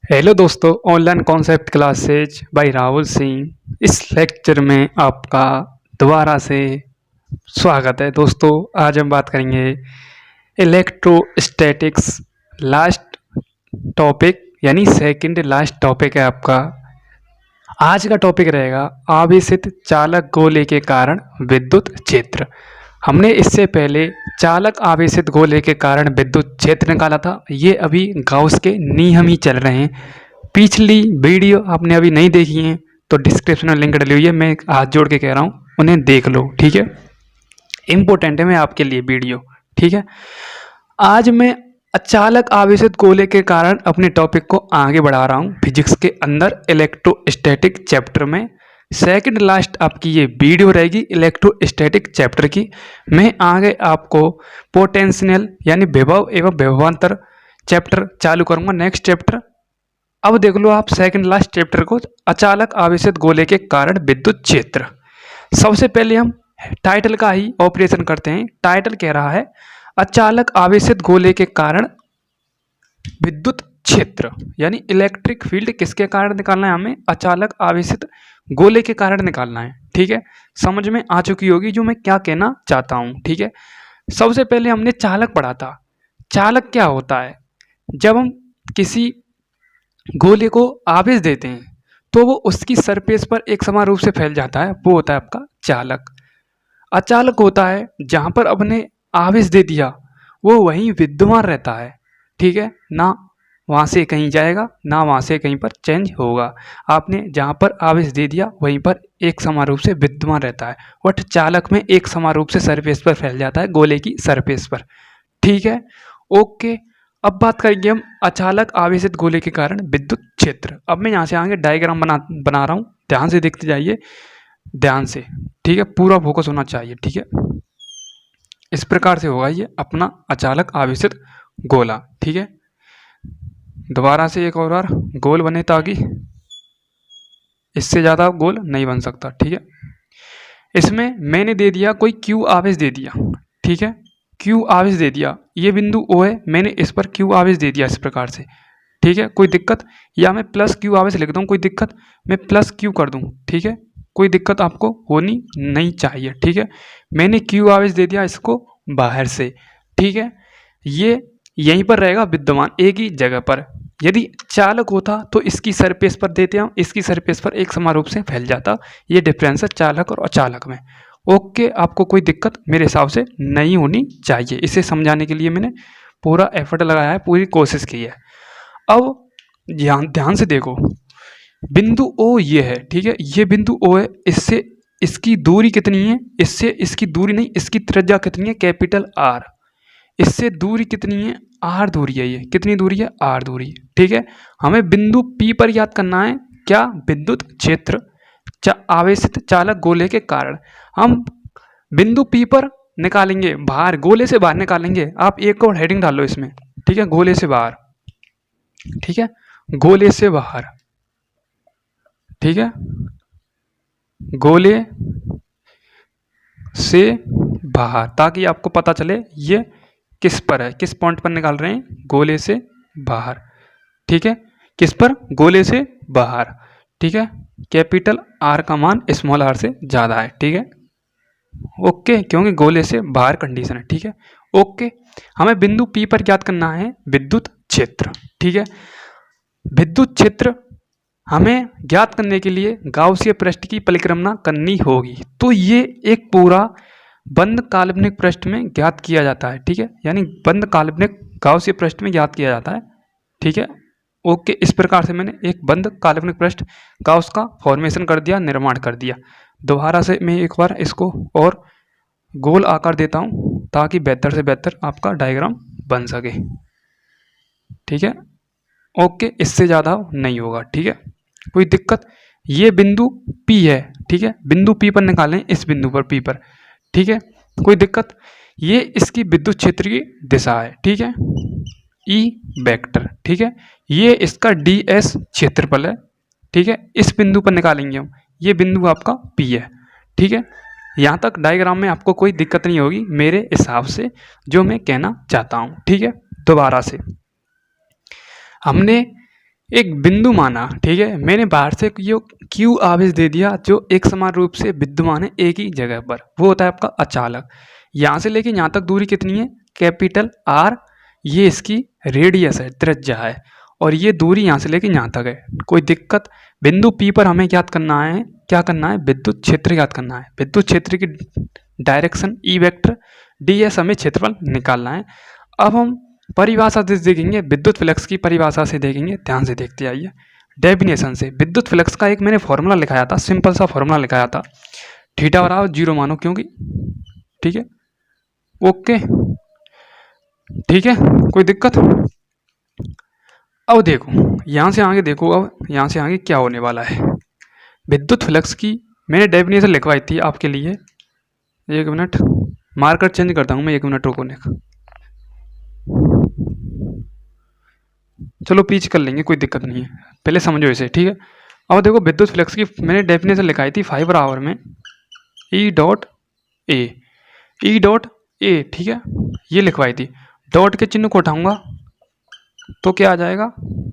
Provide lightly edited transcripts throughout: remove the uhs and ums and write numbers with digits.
Hello दोस्तों, online concept classes by Rahul Singh. इस lecture में आपका दोबारा से स्वागत है। दोस्तों, आज हम बात करेंगे इलेक्ट्रोस्टैटिक्स। लास्ट टॉपिक यानी सेकंड लास्ट टॉपिक है आपका। आज का टॉपिक रहेगा आवेशित चालक गोले के कारण विद्युत क्षेत्र। हमने इससे पहले चालक आवेशित गोले के कारण विद्युत क्षेत्र निकाला था। ये अभी गाउस के नियम ही चल रहे हैं। पिछली वीडियो आपने अभी नहीं देखी है तो डिस्क्रिप्शन में लिंक डली हुई है, मैं हाथ जोड़ के कह रहा हूँ उन्हें देख लो, ठीक है। इम्पोर्टेंट है मैं आपके लिए वीडियो, ठीक है। आज मैं अचालक आवेशित गोले के कारण अपने टॉपिक को आगे बढ़ा रहा हूँ फिजिक्स के अंदर इलेक्ट्रोस्टैटिक चैप्टर में। सेकंड लास्ट आपकी ये वीडियो रहेगी इलेक्ट्रोस्टैटिक चैप्टर की। मैं आगे आपको पोटेंशियल यानी विभव एवं विभवांतर चैप्टर चालू करूँगा, नेक्स्ट चैप्टर। अब देख लो आप सेकंड लास्ट चैप्टर को, अचालक आवेशित गोले के कारण विद्युत क्षेत्र। सबसे पहले हम टाइटल का ही ऑपरेशन करते हैं। टाइटल कह रहा है अचालक आवेशित गोले के कारण विद्युत क्षेत्र, यानी इलेक्ट्रिक फील्ड किसके कारण निकालना है हमें? अचालक आवेशित गोले के कारण निकालना है, ठीक है। समझ में आ चुकी होगी जो मैं क्या कहना चाहता हूँ, ठीक है। सबसे पहले हमने चालक पढ़ा था। चालक क्या होता है? जब हम किसी गोले को आवेश देते हैं तो वो उसकी सरफेस पर एक समान रूप से फैल जाता है, वो होता है आपका चालक। अचालक होता है जहाँ पर अपने आवेश दे दिया वो वहीं विद्यमान रहता है, ठीक है, ना वहाँ से कहीं जाएगा ना वहाँ से कहीं पर चेंज होगा। आपने जहाँ पर आवेश दे दिया वहीं पर एक समान रूप से विद्यमान रहता है। वट चालक में एक समान रूप से सरफेस पर फैल जाता है, गोले की सरफेस पर, ठीक है। ओके, अब बात करेंगे हम अचालक आवेशित गोले के कारण विद्युत क्षेत्र। अब मैं यहाँ से आगे डायग्राम बना रहा हूँ, ध्यान से देखते जाइए, ध्यान से, ठीक है। पूरा फोकस होना चाहिए, ठीक है। इस प्रकार से होगा ये अपना अचालक आवेशित गोला, ठीक है। दोबारा से एक और बार गोल बने ताकि इससे ज़्यादा गोल नहीं बन सकता, ठीक है। इसमें मैंने दे दिया कोई क्यू आवेश दे दिया, ठीक है। क्यू आवेश दे दिया, ये बिंदु ओ है, मैंने इस पर क्यू आवेश दे दिया इस प्रकार से, ठीक है। कोई दिक्कत? या मैं प्लस क्यू आवेश लिख दूँ, कोई दिक्कत? मैं प्लस क्यू कर दूँ, ठीक है। कोई दिक्कत आपको होनी नहीं चाहिए, ठीक है। मैंने क्यू आवेश दे दिया इसको बाहर से, ठीक है। ये यहीं पर रहेगा विद्यमान एक ही जगह पर। यदि चालक होता तो इसकी सरफेस पर देते हम, इसकी सरफेस पर एक समान रूप से फैल जाता। ये डिफरेंस है चालक और अचालक में। ओके, आपको कोई दिक्कत मेरे हिसाब से नहीं होनी चाहिए। इसे समझाने के लिए मैंने पूरा एफर्ट लगाया है, पूरी कोशिश की है। अब ध्यान से देखो, बिंदु ओ ये है, ठीक है। ये बिंदु ओ है, इससे इसकी दूरी कितनी है? इससे इसकी दूरी नहीं, इसकी त्रिज्या कितनी है? Capital R. इससे दूरी कितनी है? आर दूरी है। ये कितनी दूरी है? आर दूरी, ठीक है। हमें बिंदु पी पर याद करना है क्या? विद्युत क्षेत्र आवेशित चालक गोले के कारण। हम बिंदु पी पर निकालेंगे, बाहर गोले से बाहर निकालेंगे। आप एक और हेडिंग डाल लो इसमें, ठीक है। गोले से बाहर, ठीक है, गोले से बाहर, ठीक है, गोले से बाहर, ताकि आपको पता चले ये किस पर है, किस पॉइंट पर निकाल रहे हैं। गोले से बाहर, ठीक है। किस पर? गोले से बाहर, ठीक है। कैपिटल आर का मान स्मॉल आर से ज़्यादा है, ठीक है। ओके, क्योंकि गोले से बाहर कंडीशन है, ठीक है। ओके, हमें बिंदु पी पर याद करना है विद्युत क्षेत्र, ठीक है। विद्युत क्षेत्र हमें ज्ञात करने के लिए गाउसीय पृष्ठ की परिक्रमा करनी होगी। तो ये एक पूरा बंद काल्पनिक पृष्ठ में ज्ञात किया जाता है, ठीक है। यानी बंद काल्पनिक गाउसीय पृष्ठ में ज्ञात किया जाता है, ठीक है। ओके, इस प्रकार से मैंने एक बंद काल्पनिक पृष्ठ गाउस का फॉर्मेशन कर दिया, निर्माण कर दिया। दोबारा से मैं एक बार इसको और गोल आकार देता हूँ ताकि बेहतर से बेहतर आपका डायग्राम बन सके, ठीक है। ओके, इससे ज़्यादा नहीं होगा, ठीक है। कोई दिक्कत? ये बिंदु P है, ठीक है। बिंदु P पर निकालें, इस बिंदु पर P पर, ठीक है। कोई दिक्कत? ये इसकी विद्युत क्षेत्र की दिशा है, ठीक है, E वेक्टर, ठीक है। ये इसका DS क्षेत्रफल है, ठीक है। इस बिंदु पर निकालेंगे हम, ये बिंदु आपका P है, ठीक है। यहाँ तक डायग्राम में आपको कोई दिक्कत नहीं होगी मेरे हिसाब से, जो मैं कहना चाहता हूँ, ठीक है। दोबारा से हमने एक बिंदु माना, ठीक है, मैंने बाहर से यो क्यू आवेश दे दिया जो एक समान रूप से विद्यमान है एक ही जगह पर, वो होता है आपका अचालक। यहाँ से लेके यहाँ तक दूरी कितनी है, कैपिटल आर, ये इसकी रेडियस है, त्रिज्या है, और ये दूरी यहाँ से लेके यहाँ तक है। कोई दिक्कत? बिंदु पी पर हमें याद करना है, क्या करना है, विद्युत क्षेत्र याद करना है, विद्युत क्षेत्र की direction E vector, D S हमें क्षेत्रफल निकालना है। अब हम परिभाषा से देखेंगे, विद्युत फ्लक्स की परिभाषा से देखेंगे, ध्यान से देखते आइए। डेफिनेशन से विद्युत फ्लक्स का एक मैंने फॉर्मूला लिखाया था, सिंपल सा फॉर्मूला लिखाया था, थीटा बराबर 0 मानो, क्योंकि ठीक है, ओके, ठीक है, कोई दिक्कत? अब देखो यहाँ से आगे, देखो अब यहाँ से आगे क्या होने वाला है। विद्युत फ्लक्स की मैंने डेफिनेशन लिखवाई थी आपके लिए, एक मिनट मार्कर चेंज करता हूँ मैं, एक मिनट रुको, चलो पीछ कर लेंगे, कोई दिक्कत नहीं है, पहले समझो इसे, ठीक है। अब देखो विद्युत फ्लक्स की मैंने डेफिनेशन लिखाई थी 5 आवर में ई डॉट ए, ठीक है, ये लिखवाई थी। डॉट के चिन्ह को उठाऊंगा तो क्या आ जाएगा,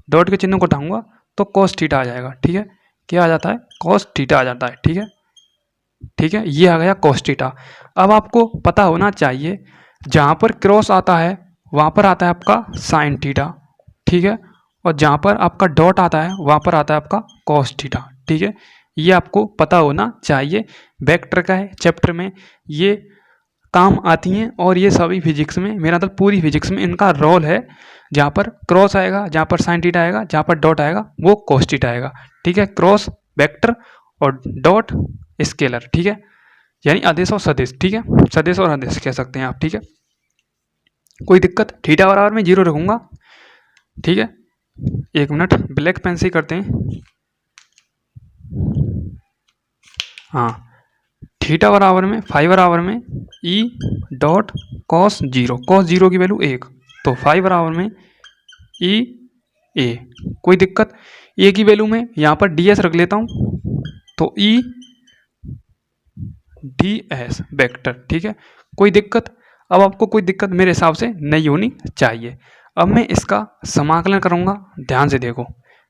डॉट के चिन्ह को उठाऊंगा तो कॉस थीटा आ जाएगा, ठीक है, क्या आ जाता है, कॉस थीटा आ जाता है, ठीक है, ठीक है, ये आ गया कॉस थीटा। अब आपको पता होना चाहिए, जहाँ पर क्रॉस आता है वहाँ पर आता है आपका साइन थीटा, ठीक है, और जहाँ पर आपका डॉट आता है वहाँ पर आता है आपका कॉस थीटा, ठीक है, ये आपको पता होना चाहिए। वेक्टर का है चैप्टर में ये काम आती हैं, और ये सभी फिजिक्स में, मेरा मतलब पूरी फिजिक्स में इनका रोल है। जहाँ पर क्रॉस आएगा, जहाँ पर साइन थीटा आएगा, जहाँ पर डॉट आएगा वो कॉस थीटा आएगा, ठीक है, क्रॉस वेक्टर और डॉट स्केलर, ठीक है, यानी आदेश और सदिश, ठीक है, सदिश और आदेश कह सकते हैं आप, ठीक है, कोई दिक्कत? थीटा बराबर में 0 रखूँगा, ठीक है, एक मिनट ब्लैक पेन से ही करते हैं, हाँ, थीटा बराबर में 5 बराबर में ई डॉट कॉस 0, कॉस 0 की वैल्यू 1, तो 5 बराबर में ई ए, कोई दिक्कत? ए की वैल्यू में यहाँ पर डी एस रख लेता हूँ, तो ई डी एस वेक्टर, ठीक है, कोई दिक्कत? अब आपको कोई दिक्कत मेरे हिसाब से नहीं होनी चाहिए। अब मैं इसका समाकलन करूँगा, ध्यान से देखो,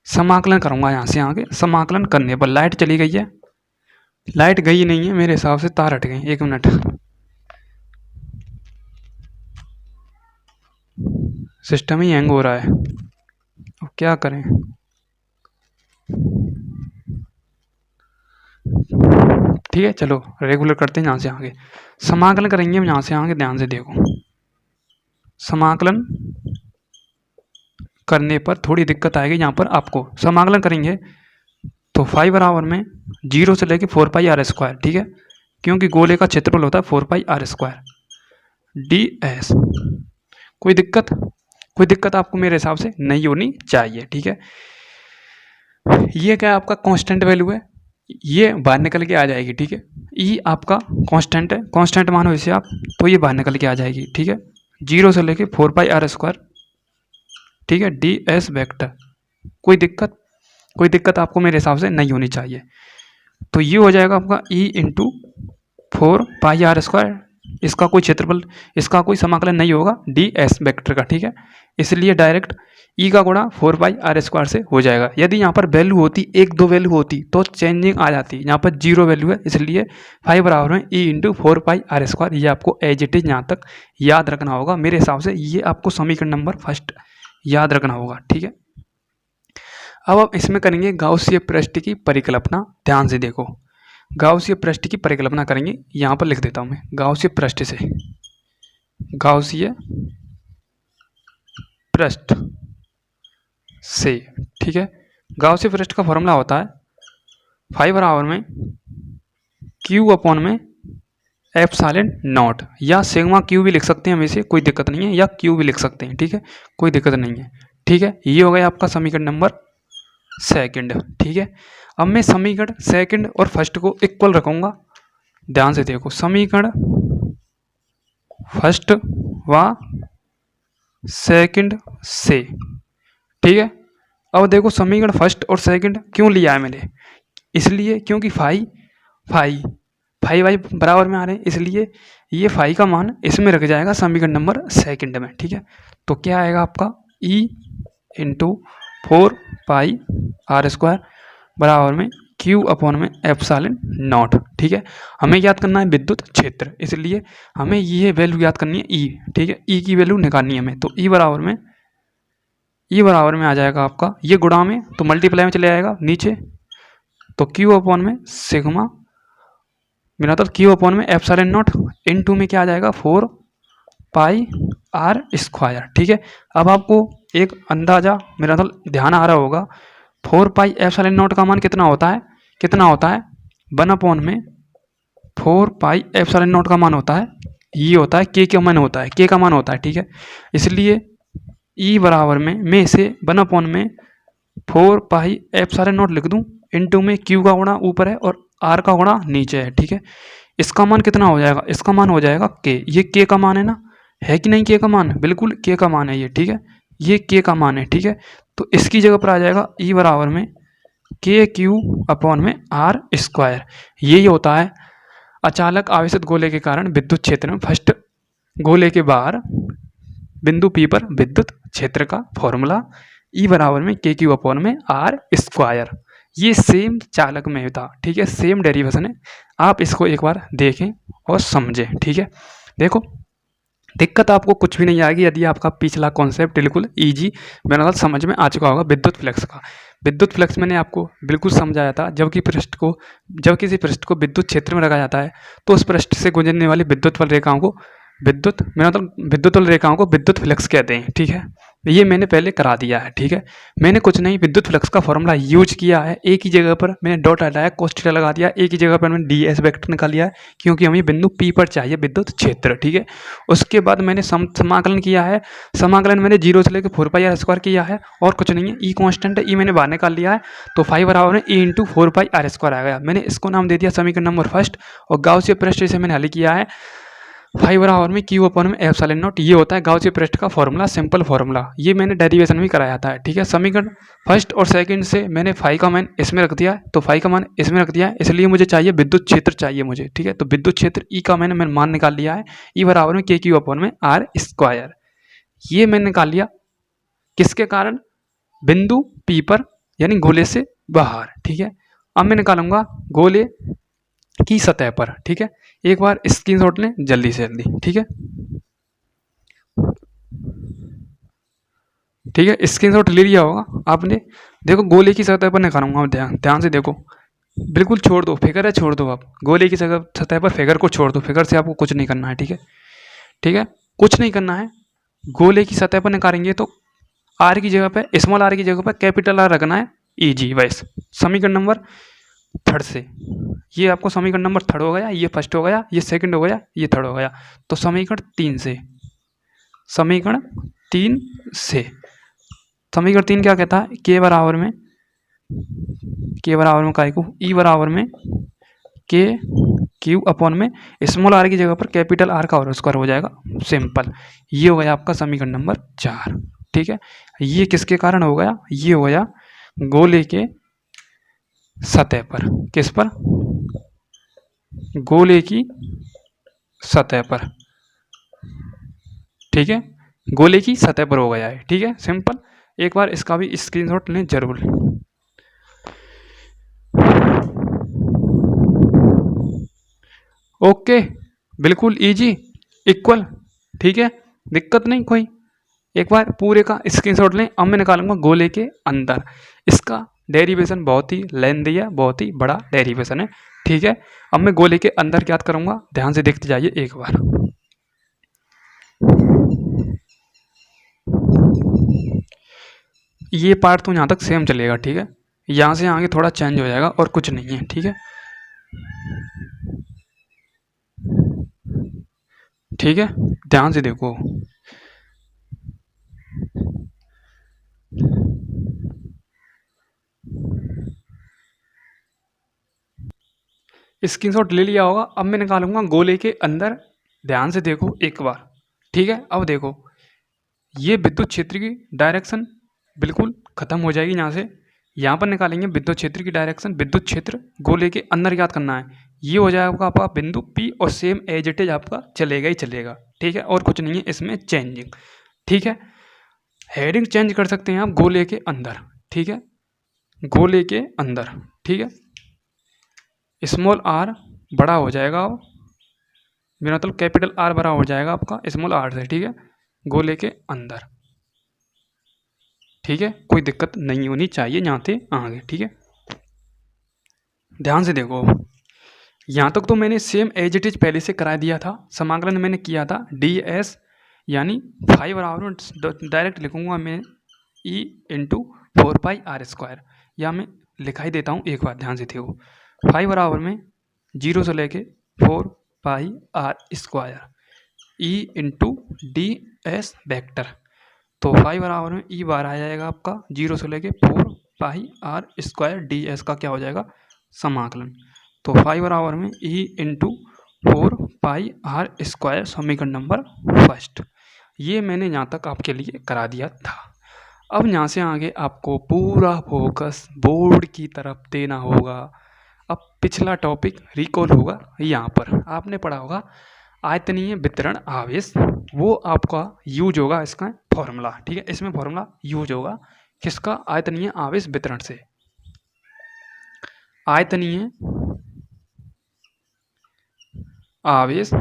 समाकलन करूँगा यहाँ से आगे, समाकलन करने पर लाइट चली गई है, लाइट गई नहीं है मेरे हिसाब से, तार हट गए, एक मिनट, सिस्टम ही हैंग हो रहा है, अब क्या करें, ठीक है, चलो रेगुलर करते हैं यहाँ से आगे, समाकलन करेंगे हम यहाँ से आगे, ध्यान से देखो, समाकलन करने पर थोड़ी दिक्कत आएगी, यहाँ पर आपको समाकलन करेंगे तो 5 बराबर में 0 से लेके 4 पाई आर स्क्वायर, ठीक है, क्योंकि गोले का क्षेत्रफल होता है 4 pi are square D S, कोई दिक्कत? कोई दिक्कत आपको मेरे हिसाब से नहीं होनी चाहिए, ठीक है। ये क्या है, आपका कांस्टेंट वैल्यू है, ये बाहर निकल के आ जाएगी, ठीक है, ई आपका कांस्टेंट है, कांस्टेंट मानो इसे आप, तो ये बाहर निकल के आ जाएगी, ठीक है, 0 से लेके 4 पाई आर स्क्वायर, ठीक है, डी एस वेक्टर, कोई दिक्कत? कोई दिक्कत आपको मेरे हिसाब से नहीं होनी चाहिए। तो ये हो जाएगा आपका E into 4 pi are square, इसका कोई क्षेत्रफल, इसका कोई समाकलन नहीं होगा डी एस वेक्टर का, ठीक है, इसलिए डायरेक्ट ई का गुणा 4 पाई आर स्क्वायर से हो जाएगा। यदि यहाँ पर वैल्यू होती, 1-2 वैल्यू होती तो चेंजिंग आ जाती, यहाँ पर 0 वैल्यू है, इसलिए 5 बराबर में E into 4 pi are square, ये आपको एज इट इज यहाँ तक याद रखना होगा। मेरे हिसाब से ये आपको समीकरण नंबर फर्स्ट याद रखना होगा, ठीक है। अब आप इसमें करेंगे गाउसीय पृष्ठ की परिकल्पना, ध्यान से देखो, गाउसीय पृष्ठ की परिकल्पना करेंगे, यहाँ पर लिख देता हूँ मैं, गाउसीय पृष्ठ से, गाउसीय पृष्ठ से, ठीक है, गाउसीय पृष्ठ का फॉर्मूला होता है 5 बराबर में क्यू अपॉन में एप्सिलॉन नॉट, या सिग्मा क्यू भी लिख सकते हैं हम इसे, कोई दिक्कत नहीं है, या क्यू भी लिख सकते हैं, ठीक है, कोई दिक्कत नहीं है, ठीक है। ये हो गया आपका समीकरण नंबर सेकंड, ठीक है। अब मैं समीकरण सेकंड और फर्स्ट को इक्वल रखूंगा, ध्यान से देखो, समीकरण फर्स्ट व सेकंड से, ठीक है। अब देखो समीकरण फर्स्ट और सेकंड क्यों लिया है मैंने, इसलिए क्योंकि फाई वाई बराबर में आ रहे हैं, इसलिए ये फाई का मान इसमें रख जाएगा समीकरण नंबर सेकंड में, ठीक है। तो क्या आएगा आपका E into 4 pi are square बराबर में क्यू अपॉन में एप्सिलॉन नॉट। ठीक है, हमें याद करना है विद्युत क्षेत्र, इसलिए हमें ये वैल्यू याद करनी है ई। ठीक है, ई की वैल्यू निकालनी है हमें, तो ई बराबर में आ जाएगा आपका ये गुणा में, तो मल्टीप्लाई में चले जाएगा नीचे, तो क्यू अपॉन में सिग्मा मेरा मतलब क्यू अपॉन में एप्सिलॉन नॉट इनटू में क्या आ जाएगा 4 पाई आर स्क्वायर। ठीक है, अब आपको एक अंदाजा मेरा मतलब ध्यान आ रहा होगा, 4 पाई एप्सिलॉन नॉट का मान कितना होता है, 1 अपॉन में 4 पाई एप्सिलॉन नॉट का मान होता है, ये होता है के का मान होता है, के का मान होता है। ठीक है, इसलिए ई बराबर में मैं इसे 1 अपॉन में 4 पाई एप्सिलॉन नॉट लिख दूं, इनटू में क्यू का गुणा ऊपर है और आर का गुणा नीचे है। ठीक है, इसका मान कितना हो जाएगा, इसका मान हो जाएगा के, ये के का मान है ना, है कि नहीं के का मान, बिल्कुल के का मान है ये। ठीक है, ये के का मान है। ठीक है, तो इसकी जगह पर आ जाएगा ई बराबर में के क्यू अपॉन में आर स्क्वायर। यही होता है अचालक आवेशित गोले के कारण विद्युत क्षेत्र में फर्स्ट गोले के बाहर बिंदु पी पर विद्युत क्षेत्र का फॉर्मूला ई बराबर में के क्यू अपॉन में आर स्क्वायर। ये सेम चालक में था। ठीक है, सेम डेरिवेशन है, आप इसको एक बार देखें और समझें। ठीक है, देखो दिक्कत आपको कुछ भी नहीं आएगी यदि आपका पिछला कॉन्सेप्ट बिल्कुल इजी मेरा समझ में आ चुका होगा। विद्युत फ्लक्स का, विद्युत फ्लक्स मैंने आपको बिल्कुल समझाया था, जब किसी पृष्ठ को विद्युत क्षेत्र में रखा जाता है तो उस पृष्ठ से गुजरने वाली विद्युत बल रेखाओं को विद्युत बल रेखाओं को विद्युत फ्लक्स कहते हैं। ठीक है, ये मैंने पहले करा दिया है। ठीक है, मैंने कुछ नहीं विद्युत फ्लक्स का फॉर्मूला यूज किया है, एक ही जगह पर मैंने डॉट हटाया, cos थीटा लगा दिया, एक ही जगह पर मैंने ds वेक्टर निकाल लिया है, क्योंकि हमें बिंदु P पर चाहिए विद्युत क्षेत्र। ठीक है, उसके बाद मैंने समाकलन किया है, समाकलन मैंने 0 से लेकर 4 पाई आर स्क्वायर किया है, और कुछ नहीं है, ई कॉन्स्टेंट है, ई मैंने बाहर निकाल लिया है, तो 5 बराबर में E into 4 pi are square आ गया। मैंने इसको नाम दे दिया समीकरण नंबर फर्स्ट, और गाउसीय पृष्ठ से मैंने हल किया है 5 बराबर में क्यू अपॉन में एप्सिलॉन नॉट। ये होता है गाउसीय पृष्ठ का फॉर्मूला, सिंपल फॉर्मूला, ये मैंने डेरिवेशन भी कराया था। ठीक है, समीकरण फर्स्ट और सेकंड से मैंने फाई का मान इसमें रख दिया, तो फाई का मान इसमें रख दिया है, इसलिए मुझे चाहिए विद्युत क्षेत्र चाहिए मुझे। ठीक है, तो विद्युत क्षेत्र ई का मैंने मान निकाल लिया है, ई बराबर में के क्यू अपॉन में आर स्क्वायर। ये मैंने निकाल लिया किसके कारण, बिंदु पी पर यानी गोले से बाहर। ठीक है, अब मैं निकालूंगा गोले की सतह पर। ठीक है, एक बार स्क्रीनशॉट लें जल्दी से जल्दी। ठीक है, ठीक है, स्क्रीनशॉट ले लिया होगा आपने। देखो गोले की सतह पर निकालूंगा, ध्यान से देखो, बिल्कुल छोड़ दो फिगर है, छोड़ दो आप गोले की सतह पर फिगर को छोड़ दो, फिगर से आपको कुछ नहीं करना है। ठीक है, ठीक है, कुछ नहीं करना है, गोले की सतह पर निकालेंगे तो आर की जगह पे, स्मॉल आर की जगह पर कैपिटल आर रखना है, ईजी वैस समीकरण नंबर थर्ड से। ये आपको समीकरण नंबर थर्ड हो गया, ये फर्स्ट हो गया, ये सेकंड हो गया, ये थर्ड हो गया, तो समीकरण 3 से, समीकरण 3 से, समीकरण 3 क्या कहता है, के बराबर में काय को ई बराबर में के क्यू अपॉन में स्मॉल आर की जगह पर कैपिटल आर का और स्क्वायर हो जाएगा, सिंपल। ये हो गया आपका समीकरण नंबर 4। ठीक है, ये किसके कारण हो गया, ये हो गया गोले के सतह पर, किस पर, गोले की सतह पर। ठीक है, गोले की सतह पर हो गया है। ठीक है, सिंपल, एक बार इसका भी स्क्रीनशॉट लें जरूर। ओके, बिल्कुल इजी, इक्वल। ठीक है, दिक्कत नहीं कोई, एक बार पूरे का स्क्रीनशॉट लें। अब मैं निकालूंगा गोले के अंदर, इसका डेरिवेशन बहुत ही लेंथी है, बहुत ही बड़ा डेरिवेशन है। ठीक है, अब मैं गोले के अंदर क्या करूंगा, ध्यान से देखते जाइए एक बार। ये पार्ट तो यहाँ तक सेम चलेगा। ठीक है, यहाँ से आगे थोड़ा चेंज हो जाएगा और कुछ नहीं है। ठीक है, ठीक है, ध्यान से देखो, स्क्रीनशॉट ले लिया होगा। अब मैं निकालूंगा गोले के अंदर, ध्यान से देखो एक बार। ठीक है, अब देखो ये विद्युत क्षेत्र की डायरेक्शन बिल्कुल खत्म हो जाएगी, यहाँ से यहाँ पर निकालेंगे विद्युत क्षेत्र की डायरेक्शन, विद्युत क्षेत्र गोले के अंदर याद करना है, ये हो जाएगा आपका बिंदु P और सेम एज इट इज आपका चलेगा ही चलेगा। ठीक है, और कुछ नहीं है इसमें चेंजिंग। ठीक है, हेडिंग चेंज कर सकते हैं आप गोले के अंदर। ठीक है, गोले के अंदर, ठीक है। स्मॉल आर बड़ा हो जाएगा, अब मेरा मतलब कैपिटल आर बड़ा हो जाएगा आपका स्मॉल आर से, ठीक है, गोले के अंदर, ठीक है। कोई दिक्कत नहीं होनी चाहिए यहाँ से आगे, ठीक है। ध्यान से देखो, यहाँ तक तो मैंने सेम एज इट इज पहले से करा दिया था। समाकलन मैंने किया था डी एस यानी 5 बराबर डायरेक्ट लिखूंगा मैं ई इंटू 4πr², या मैं लिखा ही देता हूँ एक बार, ध्यान से देखो। 5 बराबर में 0 से लेके 4πr² E into D S vector, तो 5 बराबर में ई बार आ जाएगा आपका 0 से लेके 4πr² डी एस का क्या हो जाएगा समाकलन। तो 5 बराबर में ई इंटू 4πr², समीकरण नंबर फर्स्ट। ये मैंने यहाँ तक आपके लिए करा दिया था। अब यहाँ से आगे आपको पूरा फोकस बोर्ड की तरफ देना होगा। अब पिछला टॉपिक रिकॉल होगा, यहाँ पर आपने पढ़ा होगा आयतनीय वितरण आवेश, वो आपका यूज होगा इसका फॉर्मूला, ठीक है। इसमें फॉर्मूला यूज होगा किसका, आयतनीय आवेश वितरण से। आयतनीय आवेश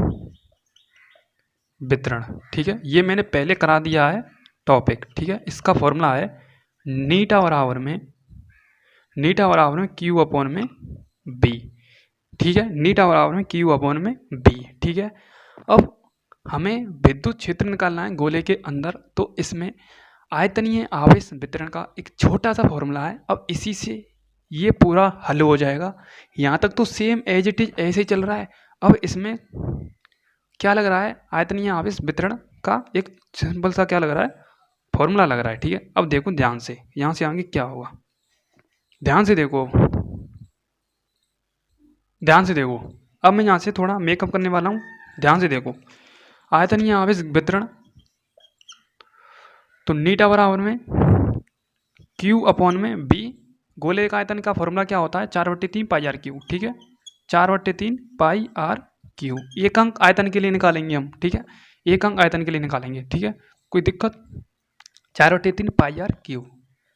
वितरण, ठीक है, ये मैंने पहले करा दिया है टॉपिक, ठीक है। इसका फॉर्मूला है नीटा बराबर में क्यू अपॉन में बी, ठीक है। नीटा बराबर में क्यू अपॉन में बी, ठीक है। अब हमें विद्युत क्षेत्र निकालना है गोले के अंदर, तो इसमें आयतनीय आवेश वितरण का एक छोटा सा फॉर्मूला है। अब इसी से ये पूरा हल हो जाएगा। यहाँ तक तो सेम एज इट इज ऐसे ही चल रहा है। अब इसमें क्या लग रहा है, आयतनीय आवेश वितरण का एक सिंपल सा क्या लग रहा है, फॉर्मूला लग रहा है, ठीक है। अब देखो ध्यान से, यहाँ से आगे क्या होगा, ध्यान से देखो, ध्यान से देखो। अब मैं यहाँ से थोड़ा मेकअप करने वाला हूँ, ध्यान से देखो। आयतनीय आवेश वितरण, तो नीटा बराबर में क्यू अपॉन में बी, गोले का आयतन का फॉर्मूला क्या होता है 4/3πr², ठीक है। 4/3πr², एक अंक आयतन के लिए निकालेंगे हम, ठीक है, एक अंक आयतन के लिए निकालेंगे, ठीक है, कोई दिक्कत। 4/3πr²,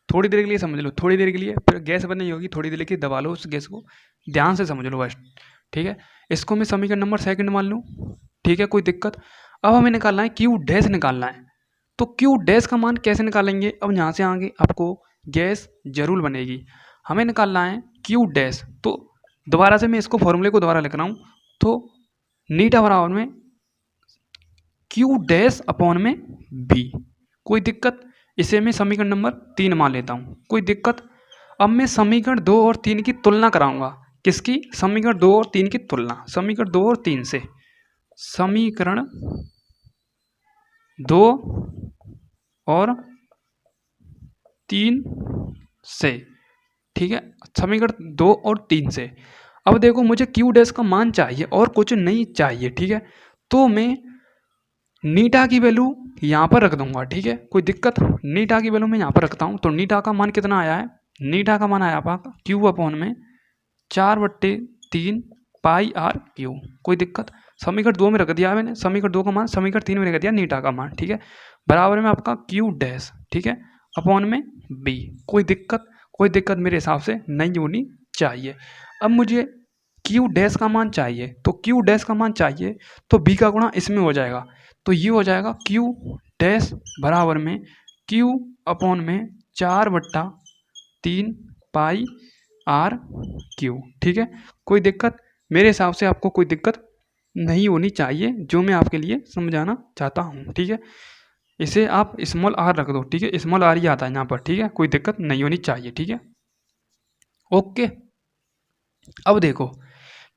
थोड़ी देर के लिए समझ लो, थोड़ी देर के लिए, फिर गैस बंद नहीं होगी, थोड़ी देर के लिए दबा लो उस गैस को, ध्यान से समझ लो बस, ठीक है। इसको मैं समीकरण नंबर सेकंड मान लूँ, ठीक है, कोई दिक्कत। अब हमें निकालना है क्यू डैश निकालना है, तो क्यू डैश का मान कैसे निकालेंगे, अब यहाँ से आगे आपको गैस जरूर बनेगी। हमें निकालना है क्यू डैश, तो दोबारा से मैं इसको फॉर्मूले को दोबारा लिख रहा हूँ, तो नीटा बराबर में क्यू डैश अपॉन में बी, कोई दिक्कत। इसे मैं समीकरण नंबर 3 मान लेता हूँ, कोई दिक्कत। अब मैं समीकरण 2 और 3 की तुलना कराऊंगा, किसकी, समीकरण 2 और 3 की तुलना, समीकरण 2 और 3 से, समीकरण 2 और 3 से, ठीक है, समीकरण 2 और 3 से। अब देखो मुझे क्यू डैश का मान चाहिए और कुछ नहीं चाहिए, ठीक है, तो मैं नीटा की वैल्यू यहाँ पर रख दूंगा, ठीक है, कोई दिक्कत। नीटा की वैल्यू मैं यहाँ पर रखता हूँ, तो नीटा का मान कितना आया है, नीटा का मान आया आपका क्यू अपॉन में 4/3πr², कोई दिक्कत। समीकरण 2 में रख दिया मैंने समीकरण 2 का मान, समीकरण 3 में रख दिया नीटा का मान, ठीक है, बराबर में आपका क्यू डैश, ठीक है, अपॉन में बी, कोई दिक्कत मेरे हिसाब से नहीं होनी चाहिए। अब मुझे क्यू डैश का मान चाहिए, तो क्यू डैश का मान चाहिए तो बी का गुणा इसमें हो जाएगा, तो ये हो जाएगा क्यू डैश बराबर में क्यू अपॉन में 4/3πr², ठीक है, कोई दिक्कत मेरे हिसाब से आपको कोई दिक्कत नहीं होनी चाहिए, जो मैं आपके लिए समझाना चाहता हूँ, ठीक है। इसे आप स्मॉल आर रख दो, ठीक है, स्मॉल आर ही आता है यहाँ पर, ठीक है, कोई दिक्कत नहीं होनी चाहिए, ठीक है, ओके। अब देखो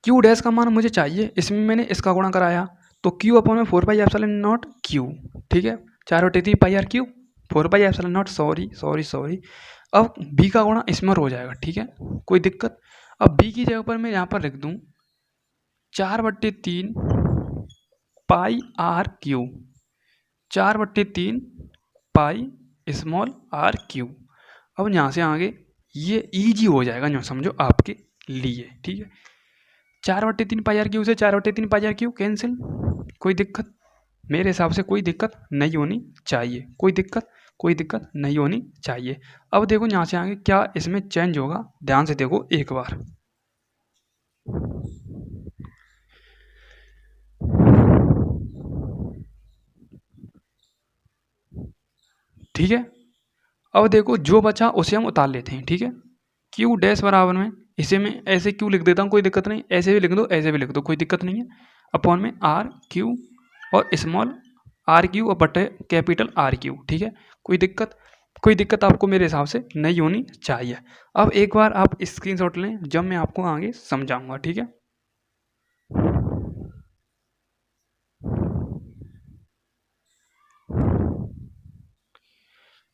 क्यू डैश का मान मुझे चाहिए, इसमें मैंने इसका गुणा कराया, तो क्यू अपॉन में 4πε0 ठीक है, 4/3πr², 4πε0, सॉरी। अब बी का गुणा इसमें हो जाएगा, ठीक है, कोई दिक्कत। अब बी की जगह पर मैं यहाँ पर लिख दूँ 4/3πr², 4/3πr²। अब यहाँ से आगे ये ईजी हो जाएगा, जो समझो आपके लिए, ठीक है। 4/3πr² से 4/3πr³ कैंसिल, कोई दिक्कत मेरे हिसाब से कोई दिक्कत नहीं होनी चाहिए, कोई दिक्कत कोई दिक्कत नहीं होनी चाहिए। अब देखो यहाँ से आगे क्या इसमें चेंज होगा, ध्यान से देखो एक बार। ठीक है, अब देखो जो बचा उसे हम उतार लेते हैं। ठीक है, क्यू डैश बराबर में, इसे मैं ऐसे क्यू लिख देता हूँ, कोई दिक्कत नहीं, ऐसे भी लिख दो ऐसे भी लिख दो, कोई दिक्कत नहीं है। अपॉन में आर क्यू और स्मॉल आर क्यू और बटे कैपिटल आर क्यू। ठीक है, कोई दिक्कत आपको मेरे हिसाब से नहीं होनी चाहिए। अब एक बार आप स्क्रीनशॉट लें जब मैं आपको आगे समझाऊंगा। ठीक है,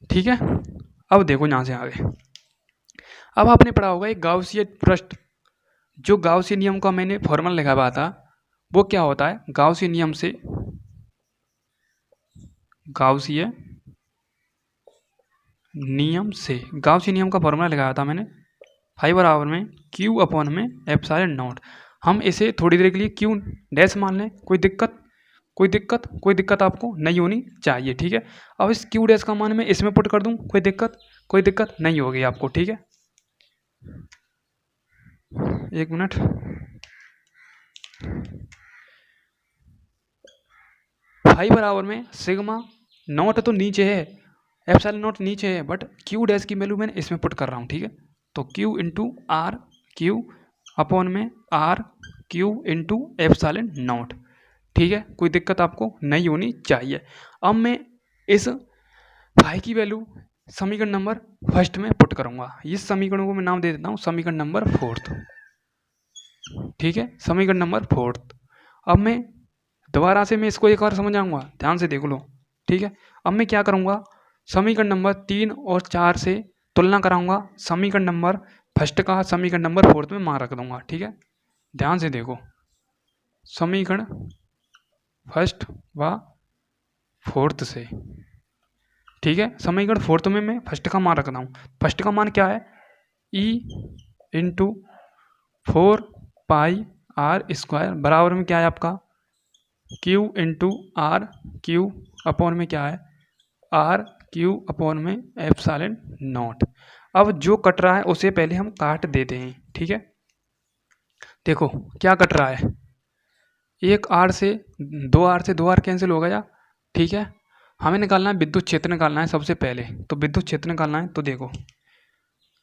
ठीक है, अब देखो यहाँ से आगे। अब आपने पढ़ा होगा एक गाउसीय पृष्ठ, जो गाउसीय नियम का मैंने फॉर्मूला लिखा हुआ था, वो क्या होता है, गाउसीय नियम से गाउसीय नियम का फॉर्मूला लगाया था मैंने, फाइव बराबर में क्यू अपॉन में एप्सिलॉन नॉट। हम इसे थोड़ी देर के लिए क्यू डैश मान लें, कोई दिक्कत आपको नहीं होनी चाहिए। ठीक है, अब इस क्यू डैश का मान मैं इसमें पुट कर दूं, कोई दिक्कत नहीं होगी आपको। ठीक है, एक मिनट, फाइव बराबर में सिग्मा नॉट तो नीचे है, एप्सिलॉन नॉट नीचे है, बट क्यू डैश की वैल्यू मैंने इसमें पुट कर रहा हूँ। ठीक है, तो Q into are Q upon में R Q into epsilon naught. ठीक है, कोई दिक्कत आपको नहीं होनी चाहिए। अब मैं इस फाई की वैल्यू समीकरण नंबर फर्स्ट में पुट करूंगा। इस समीकरण को मैं नाम दे देता हूँ समीकरण नंबर फोर्थ। ठीक है, समीकरण नंबर फोर्थ। अब मैं दोबारा से मैं इसको एक बार समझाऊंगा, ध्यान से देख लो। ठीक है, अब मैं क्या करूंगा, समीकरण नंबर 3 और 4 से तुलना कराऊंगा, समीकरण नंबर फर्स्ट का समीकरण नंबर फोर्थ में मान रख दूंगा। ठीक है, ध्यान से देखो, समीकरण फर्स्ट व फोर्थ से। ठीक है, समीकरण फोर्थ में मैं फर्स्ट का मान रखता हूँ। फर्स्ट का मान क्या है, ई इंटू 4πr² बराबर में क्या है आपका, q into are Q upon में क्या है, आर क्यू अपॉन में एप्सिलॉन नॉट। अब जो कट रहा है उसे पहले हम काट देते हैं। ठीक है, देखो क्या कट रहा है, एक आर से दो आर कैंसिल हो गया। ठीक है, हमें निकालना है विद्युत क्षेत्र निकालना है सबसे पहले, तो विद्युत क्षेत्र निकालना है, तो देखो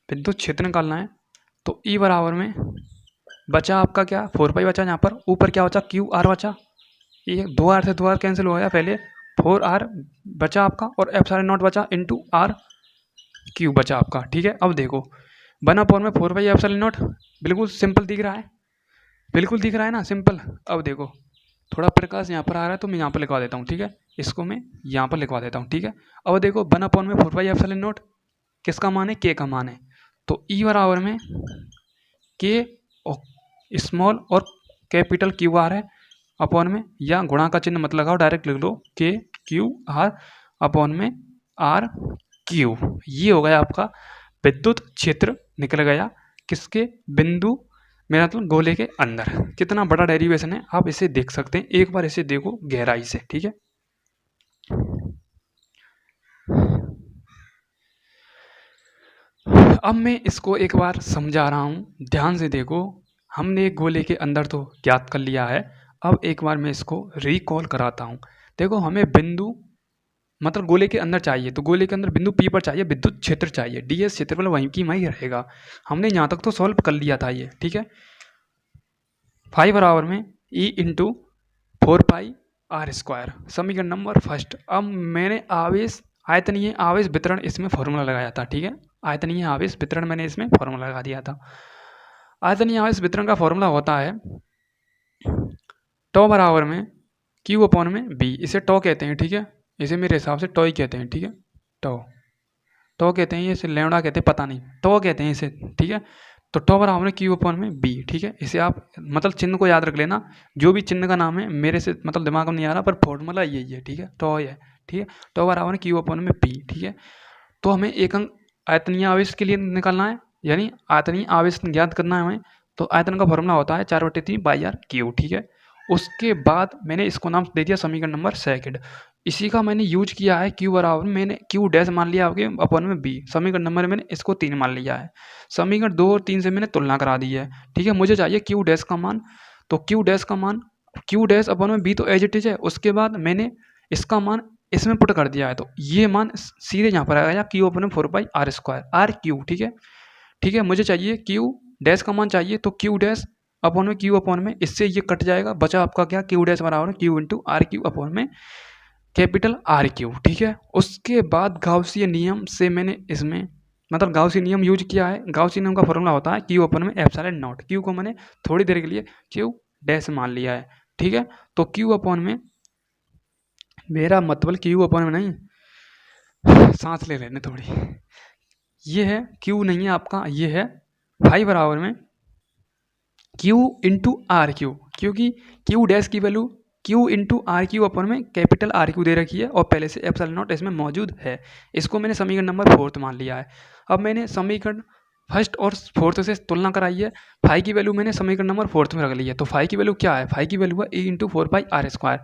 विद्युत क्षेत्र निकालना है, तो ई बराबर में बचा आपका क्या, 4π बचा, यहाँ पर ऊपर क्या बचा, क्यू आर बचा, ये दो आर से दो आर कैंसिल हो गया पहले, 4r बचा आपका और एप्सिलॉन नॉट बचा इंटू आर क्यू बचा आपका। ठीक है, अब देखो 1/में 4π एप्सिलॉन नॉट, बिल्कुल सिंपल दिख रहा है, बिल्कुल दिख रहा है ना, सिंपल। अब देखो थोड़ा प्रकाश यहाँ पर आ रहा है तो मैं यहाँ पर लिखवा देता हूँ। ठीक है, इसको मैं यहाँ पर लिखवा देता हूँ। ठीक है, अब देखो 1/में 4π एप्सिलॉन नॉट किसका मान है, के का मान है, तो ई बराबर में के स्मॉल और कैपिटल क्यू आर है अपॉन में, या गुणा का चिन्ह मत लगाओ, डायरेक्ट लिख लो के क्यू आर अपॉन में आर क्यू। ये हो गया आपका विद्युत क्षेत्र, निकल गया किसके, बिंदु मेरा मतलब गोले के अंदर। कितना बड़ा डेरिवेशन है आप इसे देख सकते हैं, एक बार इसे देखो गहराई से। ठीक है, अब मैं इसको एक बार समझा रहा हूँ, ध्यान से देखो। हमने एक गोले के अंदर तो ज्ञात कर लिया है, अब एक बार मैं इसको रिकॉल कराता हूँ। देखो हमें बिंदु मतलब गोले के अंदर चाहिए, तो गोले के अंदर बिंदु पी पर चाहिए विद्युत क्षेत्र चाहिए, डीएस क्षेत्रफल वहीं की वहीं रहेगा। हमने यहाँ तक तो सॉल्व कर लिया था ये। ठीक है, 5 बराबर में ई इंटू 4πr², समीकरण नंबर फर्स्ट। अब मैंने आयतनीय आवेश वितरण इसमें फॉर्मूला लगाया था। ठीक है, आयतनीय आवेश वितरण मैंने इसमें फॉर्मूला लगा दिया था। आयतनीय आवेश वितरण का फॉर्मूला होता है टॉ बराबर में क्यू अपॉन में बी, इसे टॉ कहते हैं। ठीक है, इसे मेरे हिसाब से टॉ ही कहते हैं। ठीक है, टॉ कहते हैं, इसे लैम्डा कहते हैं, पता नहीं, टॉ कहते हैं इसे। ठीक है, तो टॉ बराबर में क्यू अपॉन में बी। ठीक है, इसे आप मतलब चिन्ह को याद रख लेना, जो भी चिन्ह का नाम है मेरे से मतलब दिमाग में नहीं आ रहा, पर फॉर्मूला यही है। ठीक है, टॉ है। ठीक है, टॉ बराबर में क्यू अपॉन में बी। ठीक है, तो हमें एक अंक आयतनीय आवेश के लिए निकालना है, यानी आयतनीय आवेश ज्ञात करना है हमें, तो आयतन का फॉर्मूला होता है 4/3 πr क्यू। ठीक है, उसके बाद मैंने इसको नाम दे दिया समीकरण नंबर सेकंड। इसी का मैंने यूज किया है क्यू बराबर मैंने क्यू डैश मान लिया आपके अपन में बी, समीकरण नंबर मैंने इसको 3 मान लिया है। समीकरण 2 और 3 से मैंने तुलना करा दी है, ठीक है। मुझे चाहिए क्यू डैश का मान, तो क्यू डैश का मान क्यू डैश अपन में बी तो एज इट इज है, उसके बाद मैंने इसका मान इसमें पुट कर दिया है, तो ये मान सीधे यहाँ पर आएगा क्यू अपन में 4πr² आर क्यू, ठीक है। ठीक है, मुझे चाहिए क्यू डैश का मान चाहिए, तो क्यू डैश अपॉन में क्यू अपॉन में इससे ये कट जाएगा, बचा आपका क्या क्यू डैश बराबर है q into are Q upon में कैपिटल आर क्यू, ठीक है। उसके बाद गाउसियन नियम से मैंने इसमें मतलब गाउसियन नियम यूज किया है। गाउसियन नियम का फॉर्मूला होता है क्यू अपॉन में एप्सिलॉन नॉट, क्यू को मैंने थोड़ी देर के लिए क्यू डैश मान लिया है, ठीक है। तो क्यू अपॉन में मेरा मतलब क्यू अपॉन में नहीं, सांस ले लेने थोड़ी, ये है क्यू नहीं है आपका, ये है फाइव बराबर में क्यू इंटू आर क्यू, क्योंकि क्यू डैश की value Q into are Q upon में कैपिटल आर क्यू दे रखी है और पहले से एप्सिलॉन नॉट इसमें मौजूद है। इसको मैंने समीकरण नंबर 4 मान लिया है। अब मैंने समीकरण फर्स्ट और फोर्थ से तुलना कराई है। फाइव की वैल्यू मैंने समीकरण नंबर 4 में रख ली है, तो फाइव की वैल्यू क्या है, फाइव की वैल्यू है ए इंटू 4πr²।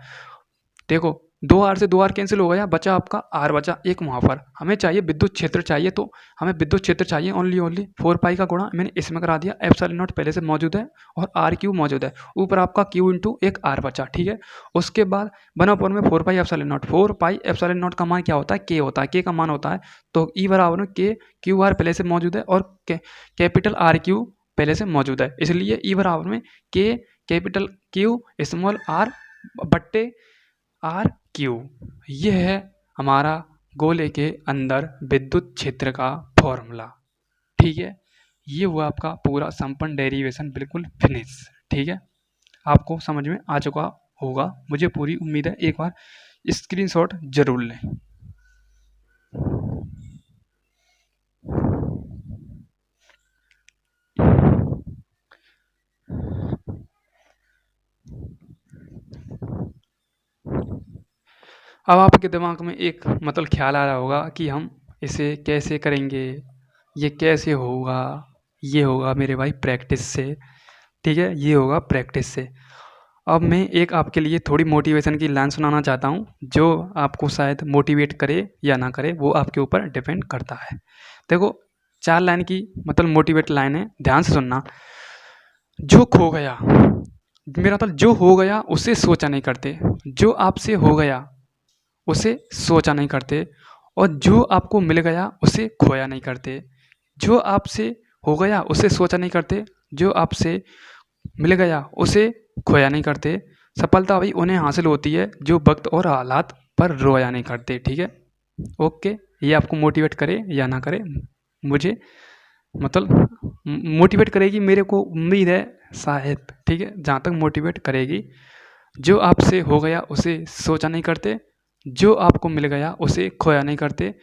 देखो 2r से 2r कैंसिल हो गया, बचा आपका r बचा एक वहाँ पर। हमें चाहिए विद्युत क्षेत्र चाहिए, तो हमें विद्युत क्षेत्र चाहिए ओनली 4π का गुणा मैंने इसमें करा दिया, एप्सिलॉन नॉट पहले से मौजूद है और आर क्यू मौजूद है, ऊपर आपका q इंटू एक r बचा, ठीक है। उसके बाद बना पर में 4π एप्सिलॉन नॉट, 4π एप्सिलॉन नॉट का मान क्या होता है, k होता है, k का मान होता है, तो e बराबर में k क्यू आर पहले से मौजूद है और कैपिटल आर क्यू पहले से मौजूद है, इसलिए e बराबर में k capital q small r बट्टे आर क्यू। यह है हमारा गोले के अंदर विद्युत क्षेत्र का फॉर्मूला, ठीक है। ये हुआ आपका पूरा संपन्न डेरिवेशन बिल्कुल फिनिश, ठीक है। आपको समझ में आ चुका होगा, मुझे पूरी उम्मीद है। एक बार स्क्रीनशॉट जरूर लें। अब आपके दिमाग में एक मतलब ख्याल आ रहा होगा कि हम इसे कैसे करेंगे, ये कैसे होगा। ये होगा मेरे भाई प्रैक्टिस से, ठीक है, ये होगा प्रैक्टिस से। अब मैं एक आपके लिए थोड़ी मोटिवेशन की लाइन सुनाना चाहता हूँ, जो आपको शायद मोटिवेट करे या ना करे वो आपके ऊपर डिपेंड करता है। देखो 4 लाइन की मतलब मोटिवेट लाइन है, ध्यान से सुनना। जो खो गया, मेरा मतलब जो हो गया उसे सोचा नहीं करते, जो आपसे हो गया उसे सोचा नहीं करते, और जो आपको मिल गया उसे खोया नहीं करते। जो आपसे हो गया उसे सोचा नहीं करते, जो आपसे मिल गया उसे खोया नहीं करते। सफलता भी उन्हें हासिल होती है जो वक्त और हालात पर रोया नहीं करते, ठीक है। ओके, ये आपको मोटिवेट करे या ना करे, मुझे मतलब मोटिवेट करेगी, मेरे को उम्मीद है शायद, ठीक है। जहाँ तक मोटिवेट करेगी, जो आपसे हो गया उसे सोचा नहीं करते, जो आपको मिल गया उसे खोया नहीं करते।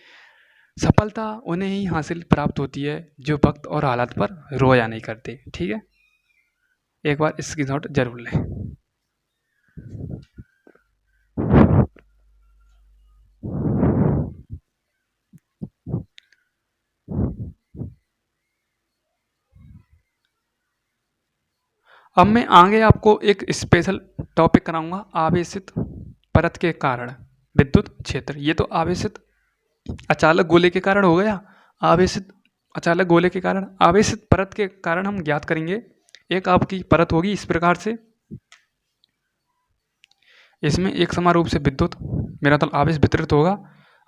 सफलता उन्हें ही हासिल प्राप्त होती है जो वक्त और हालात पर रोया नहीं करते, ठीक है। एक बार इसकी नोट जरूर लें। अब मैं आगे आपको एक स्पेशल टॉपिक कराऊंगा, आवेशित परत के कारण विद्युत क्षेत्र। ये तो आवेशित अचालक गोले के कारण हो गया, आवेशित अचालक गोले के कारण। आवेशित परत के कारण हम ज्ञात करेंगे। एक आपकी परत होगी इस प्रकार से, इसमें एक समान रूप से विद्युत मेरा मतलब आवेश वितरित होगा।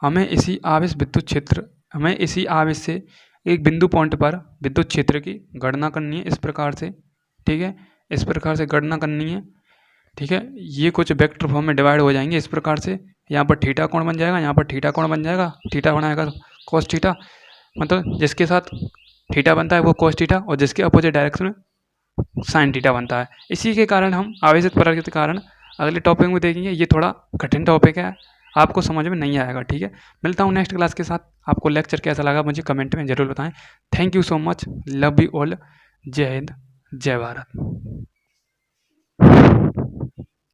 हमें इसी आवेश विद्युत क्षेत्र, हमें इसी आवेश से एक बिंदु पॉइंट पर विद्युत क्षेत्र की गणना करनी है इस प्रकार से, ठीक है। इस प्रकार से गणना करनी है, ठीक है। ये कुछ वेक्टर फॉर्म में डिवाइड हो जाएंगे इस प्रकार से। यहाँ पर थीटा कोण बन जाएगा, यहाँ पर थीटा कोण बन जाएगा, थीटा बनाएगा कॉस थीटा, मतलब जिसके साथ थीटा बनता है वो कॉस थीटा, और जिसके अपोजिट डायरेक्शन में साइन थीटा बनता है। इसी के कारण हम आवेशित परत के कारण अगले टॉपिक में देखेंगे। ये थोड़ा कठिन टॉपिक है, आपको समझ में नहीं आएगा, ठीक है। मिलता हूँ नेक्स्ट क्लास के साथ। आपको लेक्चर कैसा लगा मुझे कमेंट में ज़रूर बताएं। Thank you so much, love you all, जय हिंद, जय भारत।